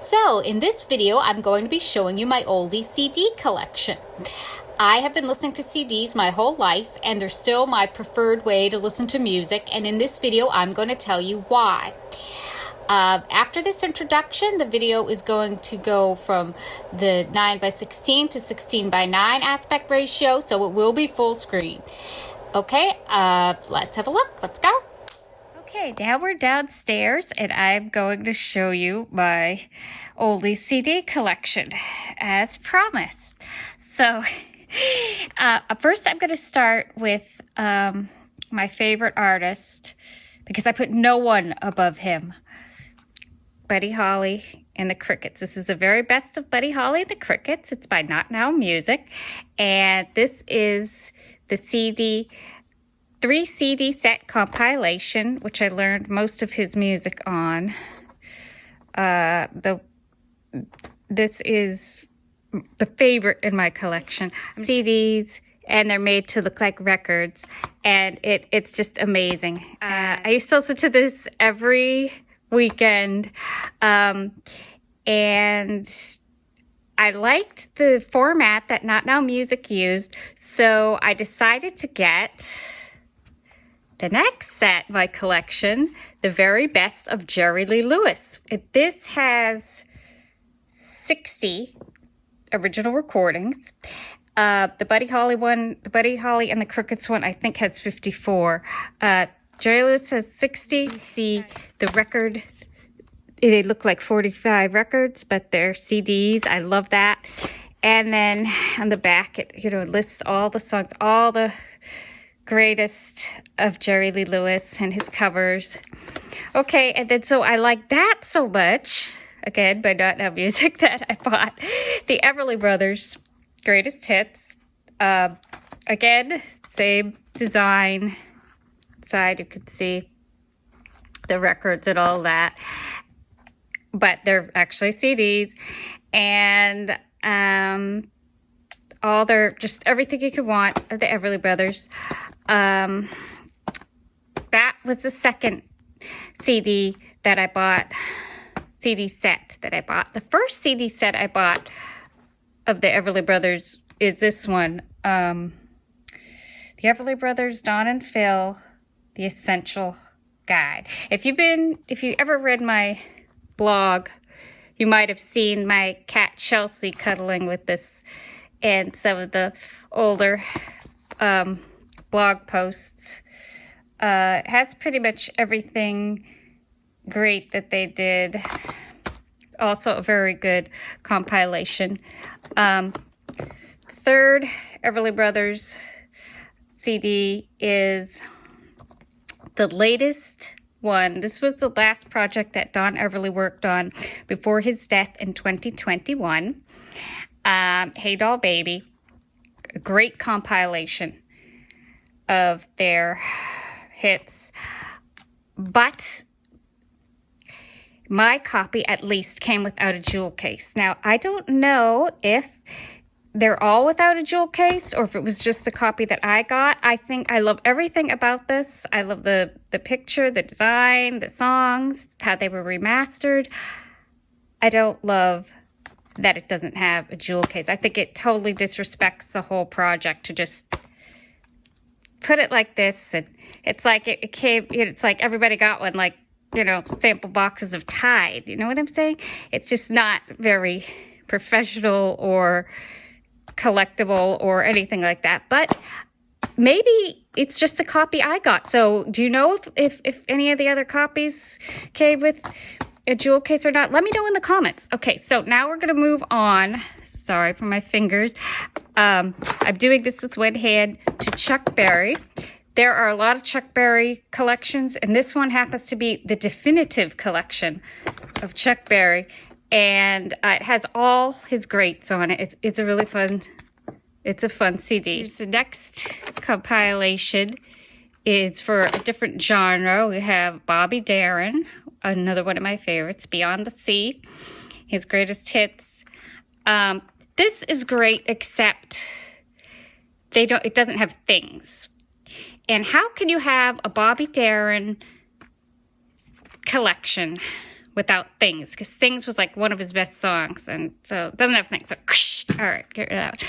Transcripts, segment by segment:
So in this video, I'm going to be showing you my oldie CD collection. I have been listening to CDs my whole life, and they're still my preferred way to listen to music, and in this video, I'm going to tell you why. After this introduction, the video is going to go from the 9:16 to 16:9 aspect ratio, so it will be full screen. Okay, let's have a look. Let's go. Okay, now we're downstairs, and I'm going to show you my oldie CD collection, as promised. So, first I'm going to start with my favorite artist, because I put no one above him. Buddy Holly and the Crickets. This is the very best of Buddy Holly and the Crickets. It's by Not Now Music. And this is the 3 CD set compilation, which I learned most of his music on. This is the favorite in my collection. CDs, and they're made to look like records. And it's just amazing. I used to listen to this every weekend, and I liked the format that Not Now Music used, so I decided to get the next set in my collection, the very best of Jerry Lee Lewis. This has 60 original recordings. The Buddy Holly one, the Buddy Holly and the Crickets one, I think has 54. Jerry Lewis has 60. See the record, they look like 45 records, but they're CDs. I love that. And then on the back, it lists all the songs, all the greatest of Jerry Lee Lewis and his covers. Okay, and then so I like that so much, again, by Not Now Music, that I bought the Everly Brothers Greatest Hits. Again, same design. Side, you can see the records and all that, but they're actually CDs, and all their, just everything you could want of the Everly Brothers. That was the second CD that I bought, CD set that I bought. The first CD set I bought of the Everly Brothers is this one, the Everly Brothers, Don and Phil, The Essential Guide. If you ever read my blog, you might have seen my cat Chelsea cuddling with this, and some of the older blog posts. It has pretty much everything great that they did. Also a very good compilation. Third Everly Brothers CD is the latest one. This was the last project that Don Everly worked on before his death in 2021. Hey Doll Baby, a great compilation of their hits. But my copy at least came without a jewel case. Now, I don't know if they're all without a jewel case, or if it was just the copy that I got. I think I love everything about this. I love the picture, the design, the songs, how they were remastered. I don't love that it doesn't have a jewel case. I think it totally disrespects the whole project to just put it like this. And it's like it came, it's like everybody got one, like, sample boxes of Tide. You know what I'm saying? It's just not very professional or collectible or anything like that, but maybe it's just a copy I got. So do you know if any of the other copies came with a jewel case or not? Let me know in the comments. Okay, so now we're going to move on. Sorry for my fingers. I'm doing this with one hand, to Chuck Berry. There are a lot of Chuck Berry collections, and this one happens to be the definitive collection of Chuck Berry. And it has all his greats on it. It's a really fun, it's a fun CD. Here's the next compilation. Is for a different genre. We have Bobby Darin, another one of my favorites, Beyond the Sea, his greatest hits. This is great, except it doesn't have things. And how can you have a Bobby Darin collection without Things, because Things was like one of his best songs, and so it doesn't have Things. So, all right, get rid of that.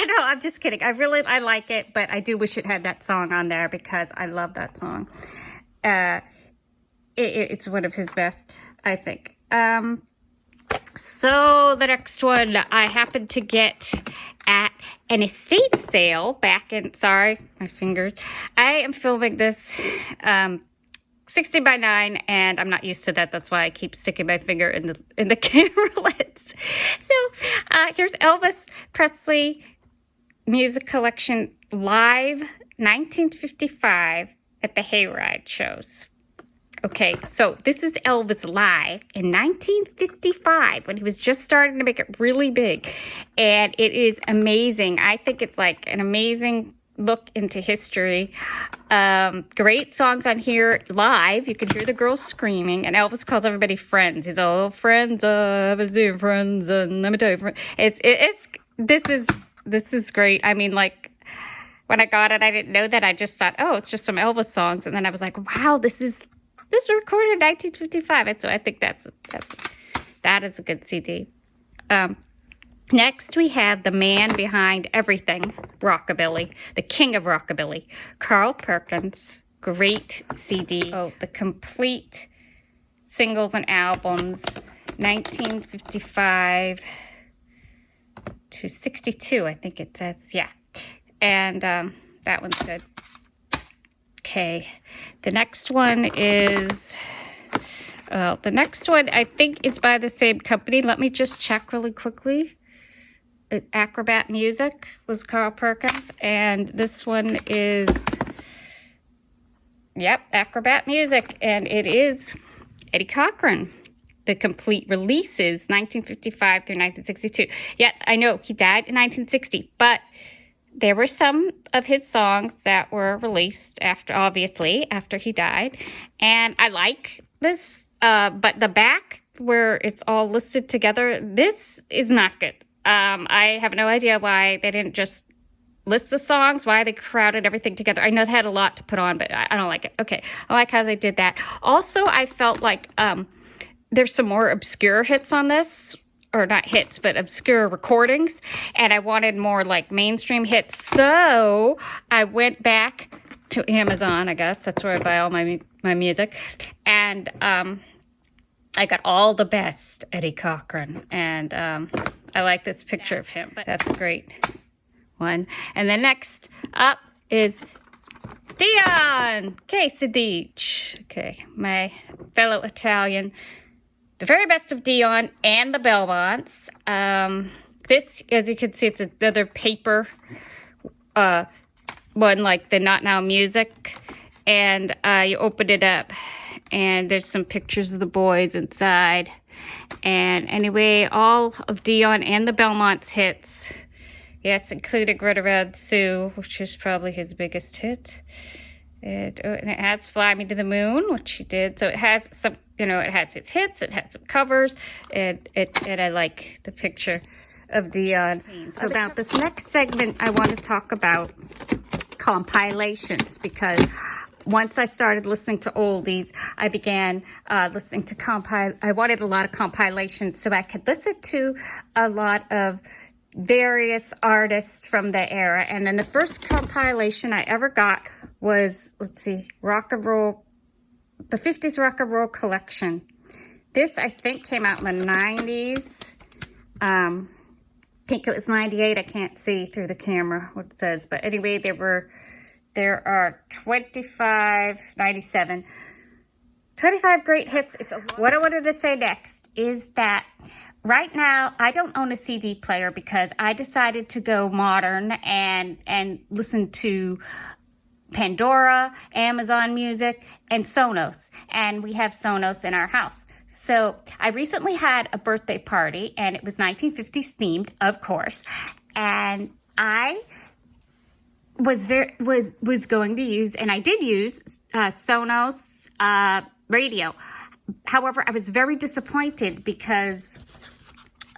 No, I'm just kidding. I like it, but I do wish it had that song on there because I love that song. It's one of his best, I think. So the next one I happened to get at an estate sale back in, sorry, my fingers. I am filming this 60 by 9, and I'm not used to that. That's why I keep sticking my finger in the camera lens. So here's Elvis Presley Music Collection Live 1955 at the Hayride shows. Okay, so this is Elvis live in 1955 when he was just starting to make it really big. And it is amazing. I think it's like an amazing look into history. Great songs on here live. You can hear the girls screaming. And Elvis calls everybody friends. He's all, oh, friends, I haven't seen friends. And let me tell you, this is great. I mean, like, when I got it, I didn't know that. I just thought, oh, it's just some Elvis songs. And then I was like, wow, this was recorded in 1955, and so I think that is a good CD. Next, we have the man behind everything, rockabilly, the king of rockabilly, Carl Perkins. Great CD. Oh, the complete singles and albums, 1955 to 62, I think it says. Yeah, and that one's good. Okay, the next one is, the next one I think is by the same company. Let me just check really quickly. Acrobat Music was Carl Perkins, and this one is, yep, Acrobat Music, and it is Eddie Cochran. The complete releases, 1955 through 1962. Yes, I know, he died in 1960, but there were some of his songs that were released after he died. And I like this, but the back where it's all listed together, this is not good. I have no idea why they didn't just list the songs, why they crowded everything together. I know they had a lot to put on, but I don't like it. Okay, I like how they did that. Also, I felt like there's some more obscure hits on this. Or not hits, but obscure recordings. And I wanted more like mainstream hits. So I went back to Amazon, I guess. That's where I buy all my music. And I got all the best Eddie Cochran. And I like this picture of him. That's a great one. And then next up is Dion. Quesadich. Okay, my fellow Italian. The very best of Dion and the Belmonts. This, as you can see, it's another paper one, like the Not Now Music. And you open it up, and there's some pictures of the boys inside. And anyway, all of Dion and the Belmonts hits. Yes, including Red Around Sue, which is probably his biggest hit. And it has Fly Me to the Moon, which he did. So it has some, it has its hits, it has some covers, and I like the picture of Dion. So now this next segment, I want to talk about compilations, because once I started listening to oldies, I began listening to I wanted a lot of compilations so I could listen to a lot of various artists from the era. And then the first compilation I ever got was, let's see, the 50's Rock and Roll Collection. This, I think, came out in the 90s. I think it was 98. I can't see through the camera what it says. But anyway, there are 25 great hits. What I wanted to say next is that right now, I don't own a CD player because I decided to go modern and listen to Pandora, Amazon Music, and Sonos. And we have Sonos in our house. So I recently had a birthday party, and it was 1950s themed, of course. And I was going to use, and I did use Sonos radio. However, I was very disappointed because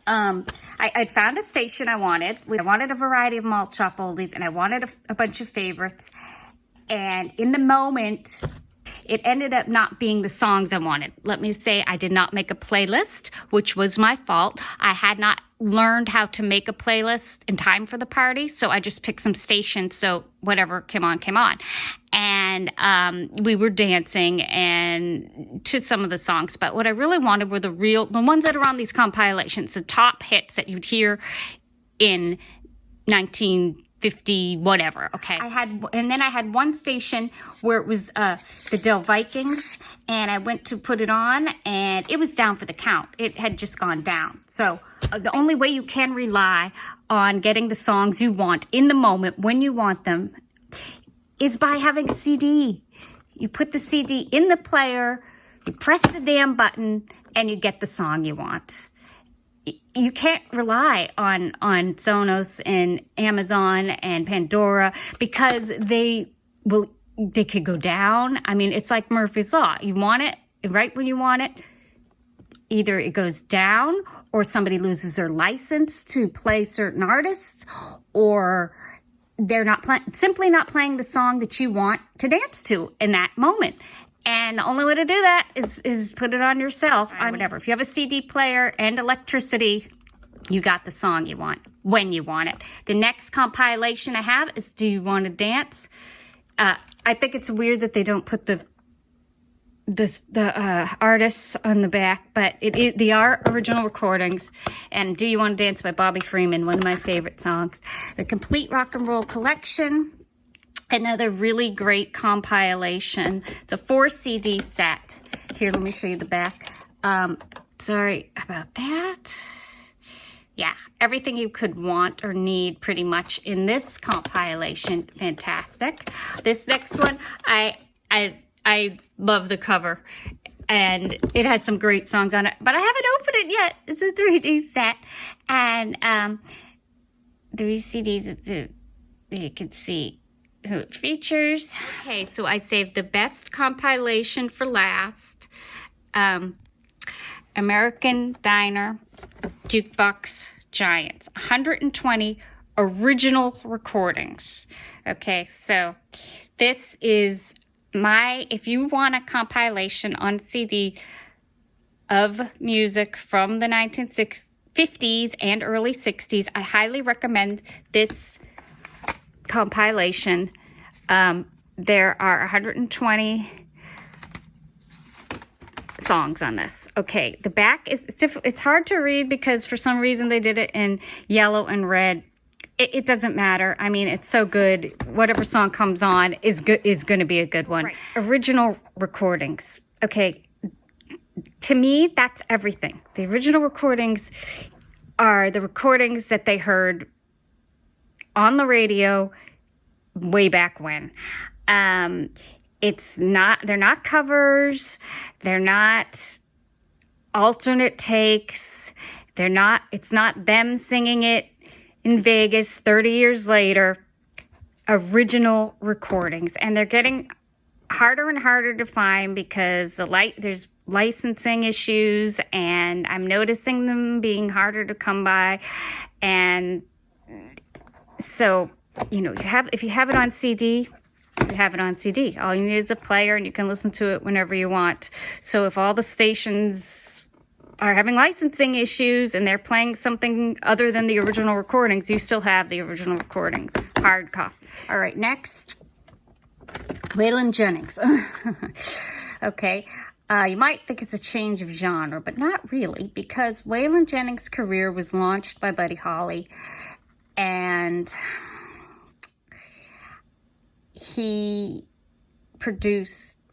I'd found a station I wanted. I wanted a variety of malt shop oldies, and I wanted a bunch of favorites. And in the moment, it ended up not being the songs I wanted. Let me say I did not make a playlist, which was my fault. I had not learned how to make a playlist in time for the party, so I just picked some stations, so whatever came on, came on. And we were dancing and to some of the songs, but what I really wanted were the ones that are on these compilations, the top hits that you'd hear in 1950 whatever. Okay, and then I had one station where it was the Del Vikings, and I went to put it on and it was down for the count. It had just gone down. So the only way you can rely on getting the songs you want in the moment when you want them is by having a CD. You put the CD in the player, you press the damn button, and you get the song you want. You can't rely on Sonos and Amazon and Pandora because they could go down. I mean, it's like Murphy's Law. You want it right when you want it. Either it goes down or somebody loses their license to play certain artists, or they're simply not playing the song that you want to dance to in that moment. And the only way to do that is put it on yourself. Whatever. If you have a CD player and electricity, you got the song you want when you want it. The next compilation I have is Do You Want to Dance? I think it's weird that they don't put the artists on the back, but they are original recordings. And Do You Want to Dance by Bobby Freeman, one of my favorite songs. The Complete Rock and Roll Collection, another really great compilation. It's a 4 CD set. Here, let me show you the back. Sorry about that. Yeah, everything you could want or need pretty much in this compilation. Fantastic. This next one, I love the cover, and it has some great songs on it, but I haven't opened it yet. It's a 3D set, and 3 CDs, you can see who it features. Okay, so I saved the best compilation for last. American Diner, Jukebox Giants, 120 original recordings. Okay, so this is if you want a compilation on CD of music from the 1950s and early 60s, I highly recommend this compilation. There are 120 songs on this. Okay, the back it's hard to read because for some reason they did it in yellow and red. It doesn't matter. I mean, it's so good. Whatever song comes on is going to be a good one. Right. Original recordings. Okay, to me, that's everything. The original recordings are the recordings that they heard on the radio way back when. They're not covers. They're not alternate takes. It's not them singing it in Vegas 30 years later. Original recordings. And they're getting harder and harder to find because there's licensing issues, and I'm noticing them being harder to come by. And so, if you have it on CD, you have it on CD. All you need is a player, and you can listen to it whenever you want. So if all the stations are having licensing issues and they're playing something other than the original recordings, you still have the original recordings. Hard copy. All right, next, Waylon Jennings. Okay, you might think it's a change of genre, but not really, because Waylon Jennings' career was launched by Buddy Holly, and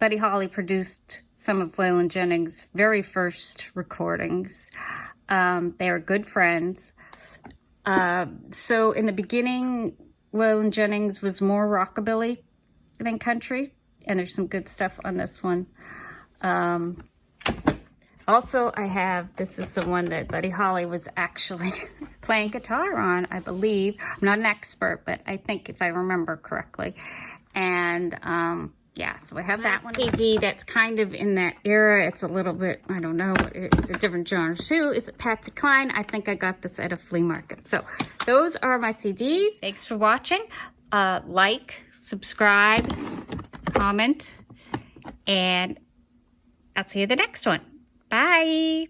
Buddy Holly produced some of Waylon Jennings' very first recordings. They were good friends. So in the beginning, Waylon Jennings was more rockabilly than country, and there's some good stuff on this one. Also, this is the one that Buddy Holly was actually playing guitar on, I believe. I'm not an expert, but I think if I remember correctly. And yeah, so I have that one. CD that's kind of in that era. It's a little bit, I don't know, it's a different genre too. It's Patsy Cline. I think I got this at a flea market. So those are my CDs. Thanks for watching. Like, subscribe, comment, And I'll see you in the next one. Bye.